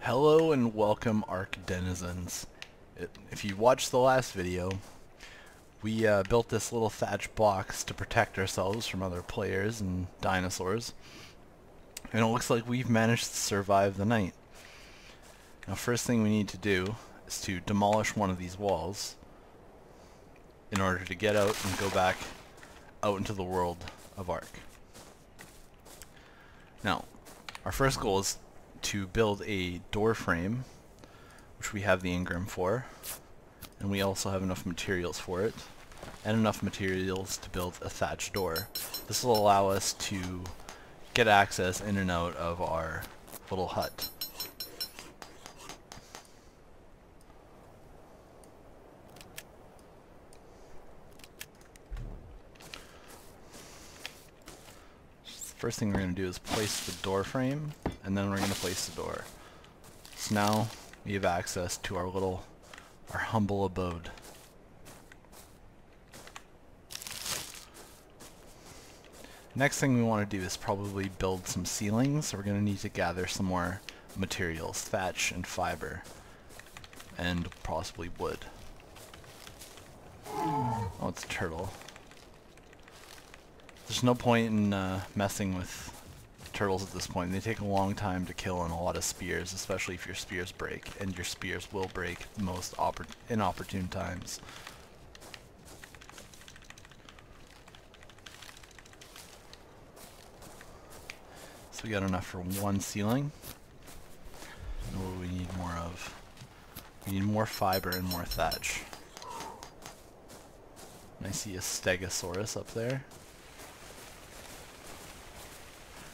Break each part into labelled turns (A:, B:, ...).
A: Hello and welcome, ARK denizens. If you watched the last video, we built this little thatch box to protect ourselves from other players and dinosaurs, and it looks like we've managed to survive the night. Now, first thing we need to do is to demolish one of these walls in order to get out and go back out into the world of ARK. Now, our first goal is to build a door frame, which we have the engram for, and we also have enough materials for it, and enough materials to build a thatch door. This will allow us to get access in and out of our little hut. First thing we're going to do is place the door frame, and then we're going to place the door. So now we have access to our humble abode. Next thing we want to do is probably build some ceilings. So we're going to need to gather some more materials, thatch and fiber, and possibly wood. Oh, it's a turtle. There's no point in messing with turtles at this point. They take a long time to kill and a lot of spears, especially if your spears break, and your spears will break the most inopportune times. So we got enough for one ceiling. And what do we need more of? We need more fiber and more thatch. And I see a stegosaurus up there.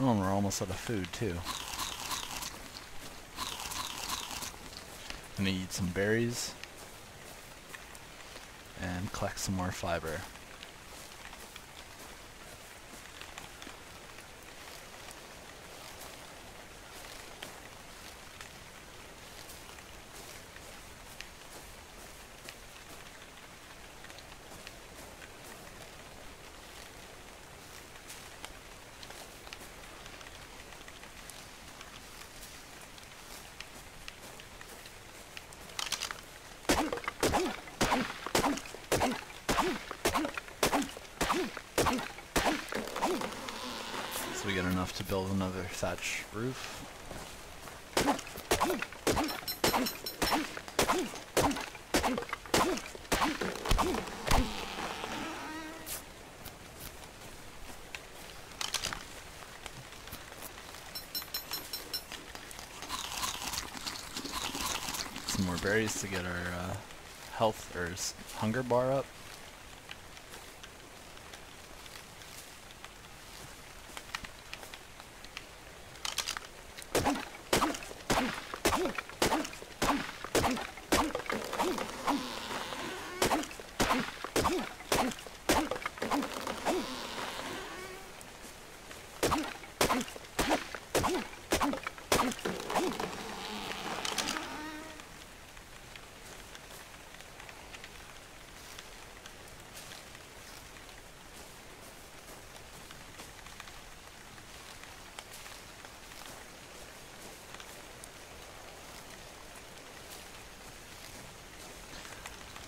A: Oh, and we're almost out of food, too. Gonna eat some berries and collect some more fiber. So we get enough to build another thatch roof. Some more berries to get our health or hunger bar up.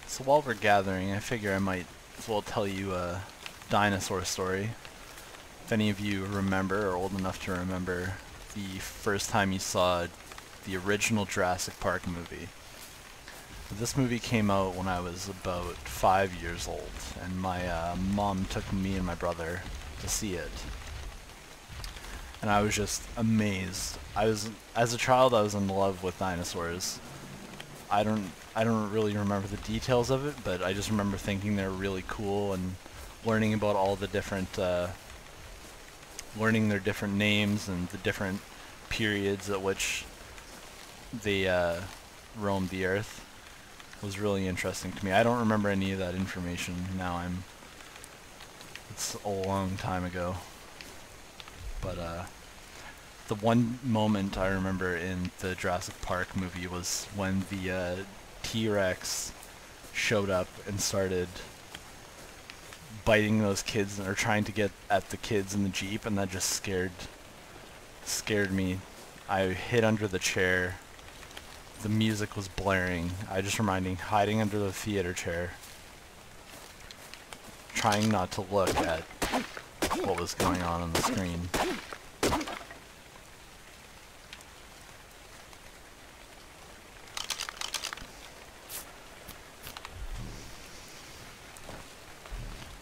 A: So while we're gathering, I figure I might as well tell you a dinosaur story. If any of you remember, or old enough to remember, the first time you saw the original Jurassic Park movie. This movie came out when I was about 5 years old, and my mom took me and my brother to see it. And I was just amazed. As a child, I was in love with dinosaurs. I don't really remember the details of it, but I just remember thinking they were really cool and learning about all the different, learning their different names and the different periods at which they roamed the earth was really interesting to me. I don't remember any of that information now. It's a long time ago, but the one moment I remember in the Jurassic Park movie was when the T-Rex showed up and started biting those kids, or trying to get at the kids in the Jeep, and that just scared me. I hid under the chair the music was blaring. I just reminding hiding under the theater chair, trying not to look at what was going on the screen.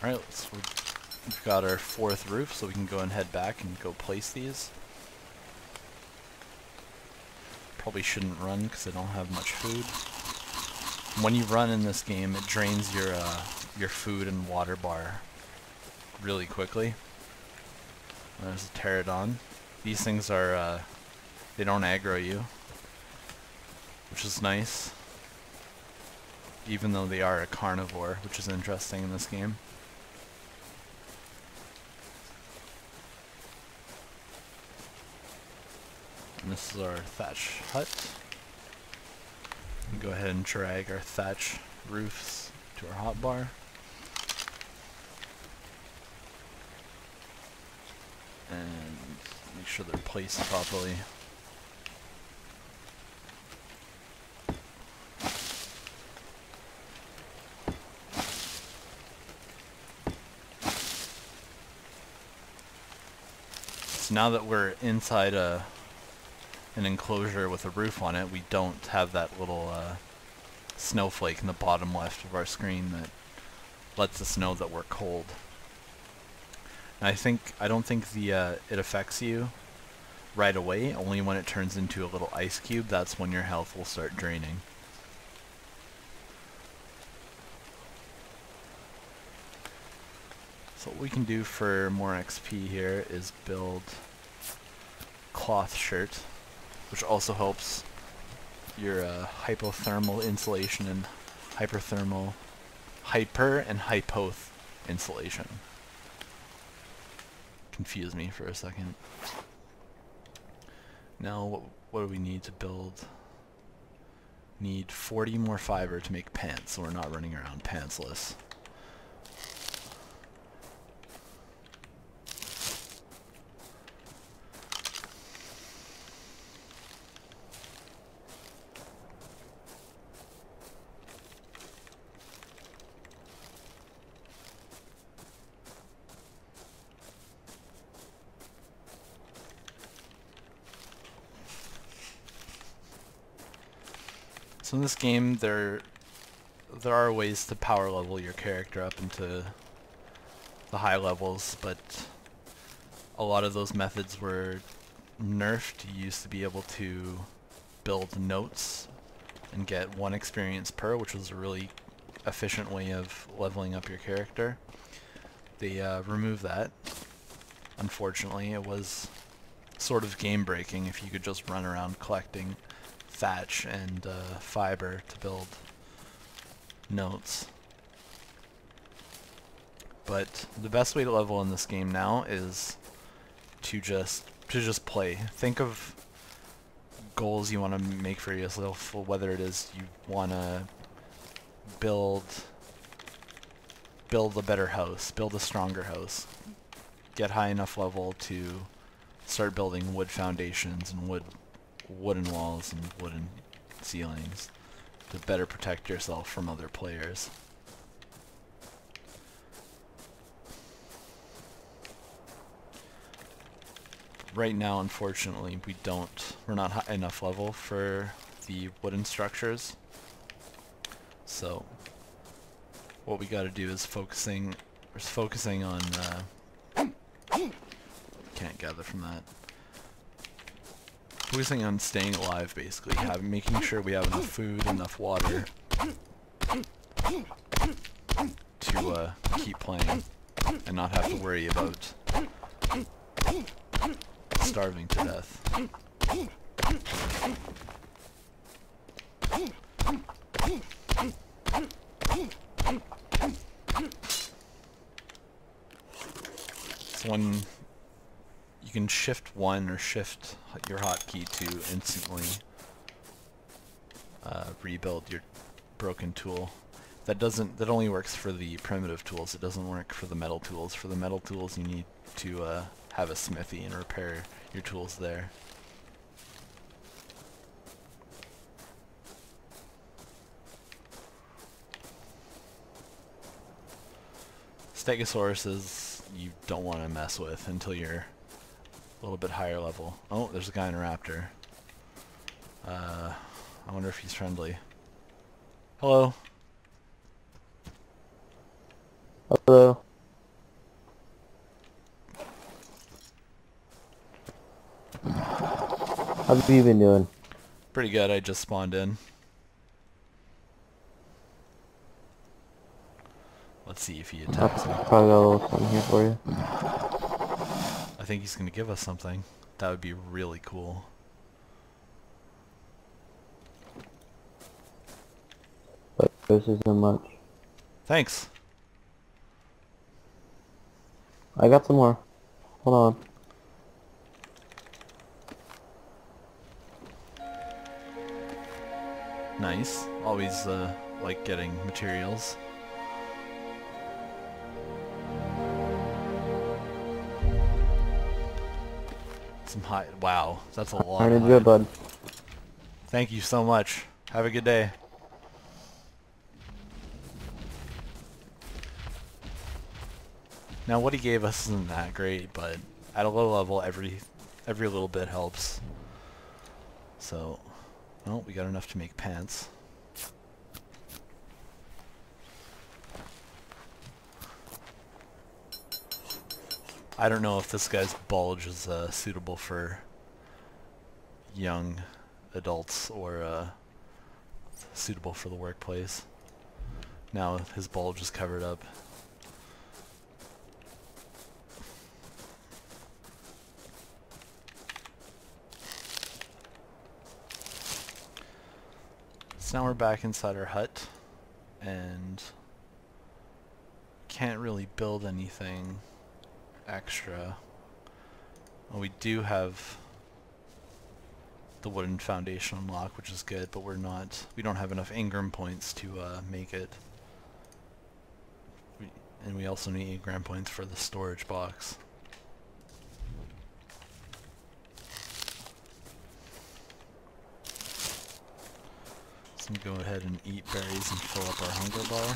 A: Alright, so we've got our 4th roof, so we can go and head back and go place these. Probably shouldn't run because I don't have much food. When you run in this game, it drains your food and water bar really quickly. There's a pterodon. These things are, they don't aggro you, which is nice. Even though they are a carnivore, which is interesting in this game. And this is our thatch hut. We go ahead and drag our thatch roofs to our hotbar. And make sure they're placed properly. So now that we're inside an enclosure with a roof on it, we don't have that little snowflake in the bottom left of our screen that lets us know that we're cold. And I don't think it affects you right away. Only when it turns into a little ice cube, that's when your health will start draining. So what we can do for more XP here is build cloth shirt, which also helps your hypothermal insulation and hyper and hypoth insulation. Confused me for a second. Now what do we need to build? Need 40 more fiber to make pants, so we're not running around pantsless. So in this game, there are ways to power level your character up into the high levels, but a lot of those methods were nerfed. You used to be able to build notes and get 1 experience per, which was a really efficient way of leveling up your character. They removed that. Unfortunately, it was sort of game breaking if you could just run around collecting thatch and fiber to build notes. But the best way to level in this game now is to just play. Think of goals you want to make for yourself, whether it is you want to build a better house, build a stronger house, get high enough level to start building wood foundations and wooden walls and wooden ceilings to better protect yourself from other players. Right now, unfortunately, we're not high enough level for the wooden structures. So what we got to do is focusing on can't gather from that. Focusing on staying alive, basically, making sure we have enough food, enough water to keep playing and not have to worry about starving to death. So when you can shift 1 or shift your hotkey to instantly rebuild your broken tool. That only works for the primitive tools. It doesn't work for the metal tools. For the metal tools, you need to have a smithy and repair your tools there. Stegosauruses you don't want to mess with until you're a little bit higher level. Oh, there's a guy in a raptor. I wonder if he's friendly. Hello.
B: Hello. How have you been doing?
A: Pretty good, I just spawned in. Let's see if he attacks me.
B: Probably got a little something here for you.
A: I think he's going to give us something. That would be really cool.
B: But this isn't much.
A: Thanks.
B: I got some more. Hold on.
A: Nice. Always like getting materials. Some high. Wow, that's a lot.
B: I need good, bud.
A: Thank you so much. Have a good day. Now what he gave us isn't that great, but at a low level, every little bit helps. So, well, we got enough to make pants. I don't know if this guy's bulge is suitable for young adults or suitable for the workplace. Now his bulge is covered up. So now we're back inside our hut and can't really build anything extra. Well, we do have the wooden foundation unlock, which is good, but we don't have enough engram points to make it. And we also need engram points for the storage box. So I'm gonna go ahead and eat berries and fill up our hunger bar.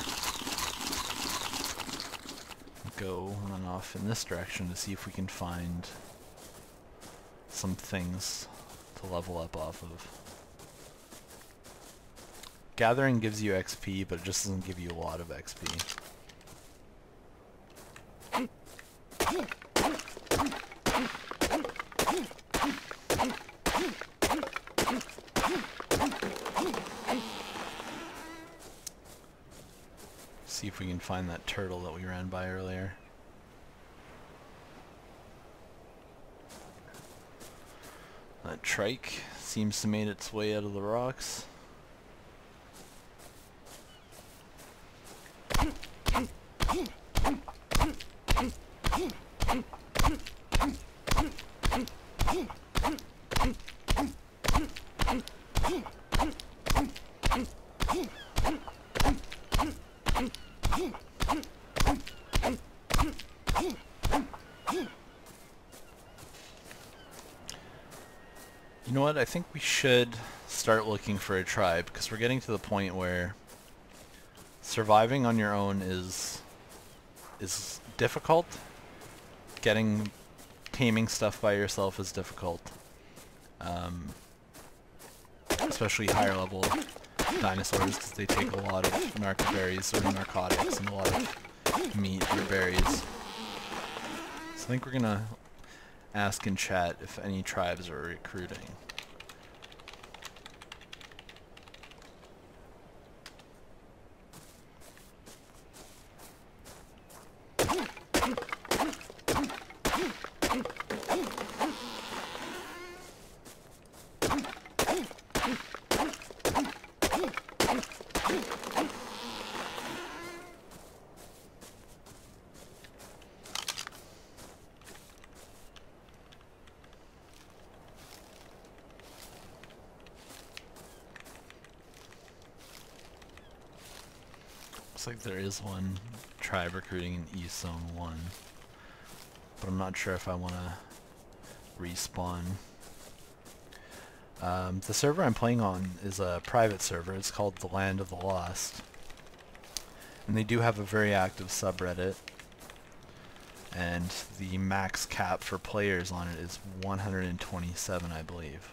A: Go run off in this direction to see if we can find some things to level up off of. Gathering gives you XP, but it just doesn't give you a lot of XP. See if we can find that turtle that we ran by earlier. That trike seems to have made its way out of the rocks. You know what, I think we should start looking for a tribe, because we're getting to the point where surviving on your own is difficult. Taming stuff by yourself is difficult. Especially higher level dinosaurs, because they take a lot of berries or narcotics and a lot of meat or berries. So I think we're gonna ask in chat if any tribes are recruiting. Looks like there is one tribe recruiting in East Zone 1, but I'm not sure if I want to respawn. The server I'm playing on is a private server. It's called the Land of the Lost, and they do have a very active subreddit. and the max cap for players on it is 127, I believe.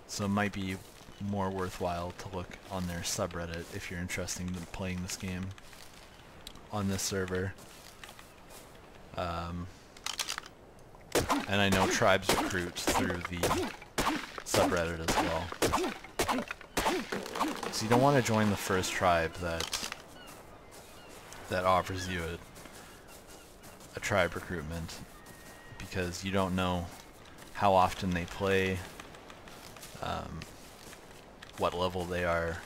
A: So it might be more worthwhile to look on their subreddit if you're interested in playing this game on this server. And I know tribes recruit through the subreddit as well. So you don't want to join the first tribe that offers you a tribe recruitment, because you don't know how often they play, what level they are,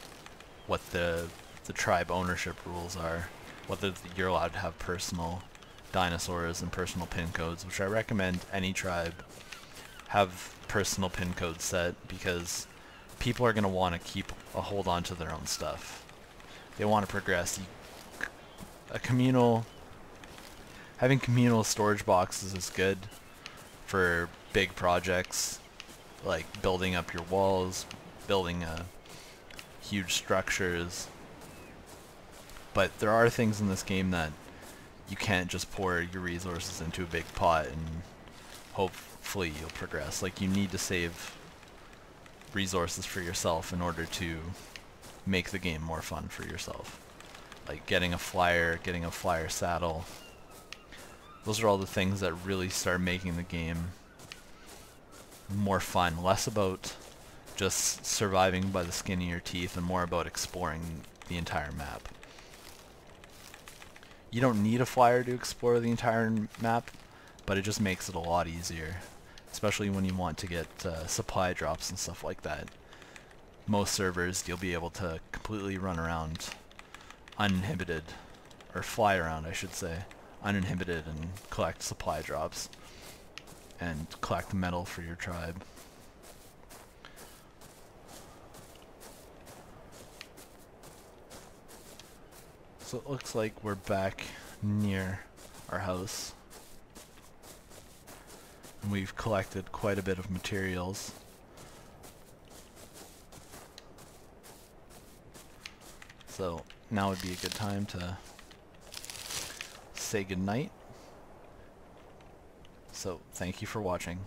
A: what the tribe ownership rules are, whether you're allowed to have personal dinosaurs and personal pin codes, which I recommend any tribe have personal pin codes set, because people are going to want to hold on to their own stuff. They want to progress. Having communal storage boxes is good for big projects, like building up your walls, building huge structures. But there are things in this game that you can't just pour your resources into a big pot and hopefully you'll progress. Like, you need to save resources for yourself in order to make the game more fun for yourself. Like getting a flyer saddle. Those are all the things that really start making the game more fun. Less about just surviving by the skin of your teeth and more about exploring the entire map. You don't need a flyer to explore the entire map, but it just makes it a lot easier, especially when you want to get supply drops and stuff like that. Most servers, you'll be able to completely run around uninhibited, or fly around I should say, uninhibited, and collect supply drops and collect metal for your tribe. So it looks like we're back near our house. And we've collected quite a bit of materials. So now would be a good time to say goodnight. So thank you for watching.